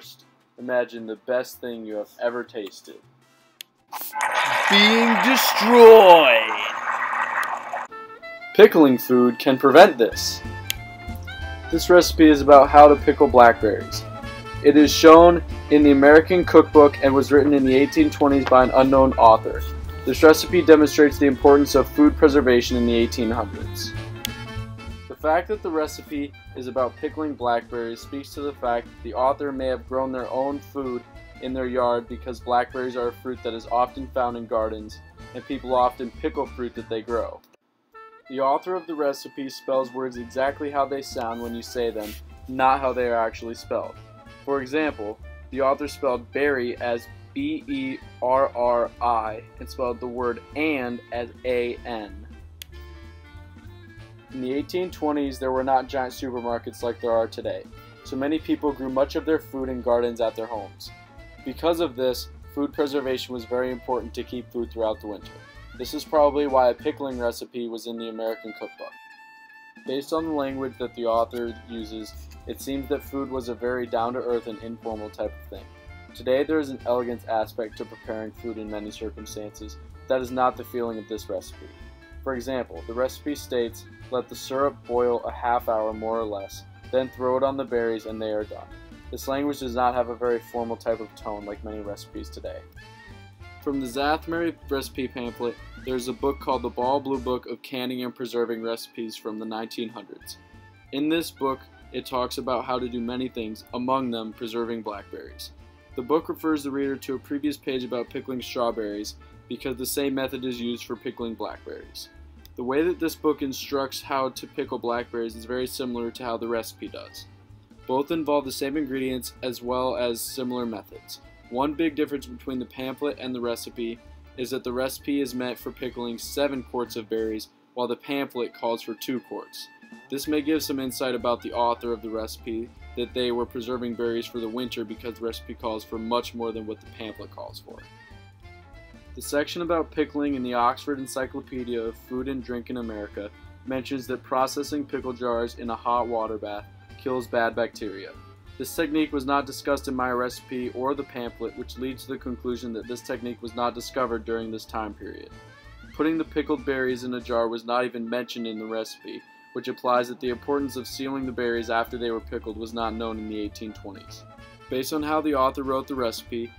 First, imagine the best thing you have ever tasted. Being destroyed! Pickling food can prevent this. This recipe is about how to pickle blackberries. It is shown in the American Cookbook and was written in the 1820s by an unknown author. This recipe demonstrates the importance of food preservation in the 1800s. The fact that the recipe is about pickling blackberries speaks to the fact that the author may have grown their own food in their yard because blackberries are a fruit that is often found in gardens and people often pickle fruit that they grow. The author of the recipe spells words exactly how they sound when you say them, not how they are actually spelled. For example, the author spelled berry as B-E-R-R-I and spelled the word and as A-N. In the 1820s, there were not giant supermarkets like there are today, so many people grew much of their food in gardens at their homes. Because of this, food preservation was very important to keep food throughout the winter. This is probably why a pickling recipe was in the American Cookbook. Based on the language that the author uses, it seems that food was a very down-to-earth and informal type of thing. Today there is an elegance aspect to preparing food in many circumstances, but that is not the feeling of this recipe. For example, the recipe states, let the syrup boil a half hour more or less, then throw it on the berries and they are done. This language does not have a very formal type of tone like many recipes today. From the Zathmary recipe pamphlet, there is a book called the Ball Blue Book of Canning and Preserving Recipes from the 1900s. In this book, it talks about how to do many things, among them preserving blackberries. The book refers the reader to a previous page about pickling strawberries because the same method is used for pickling blackberries. The way that this book instructs how to pickle blackberries is very similar to how the recipe does. Both involve the same ingredients as well as similar methods. One big difference between the pamphlet and the recipe is that the recipe is meant for pickling 7 quarts of berries, while the pamphlet calls for 2 quarts. This may give some insight about the author of the recipe, that they were preserving berries for the winter because the recipe calls for much more than what the pamphlet calls for. The section about pickling in the Oxford Encyclopedia of Food and Drink in America mentions that processing pickle jars in a hot water bath kills bad bacteria. This technique was not discussed in my recipe or the pamphlet, which leads to the conclusion that this technique was not discovered during this time period. Putting the pickled berries in a jar was not even mentioned in the recipe, which implies that the importance of sealing the berries after they were pickled was not known in the 1820s. Based on how the author wrote the recipe,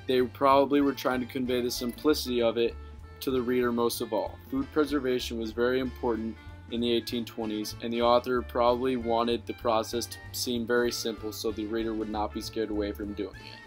they probably were trying to convey the simplicity of it to the reader most of all. Food preservation was very important in the 1820s, and the author probably wanted the process to seem very simple so the reader would not be scared away from doing it.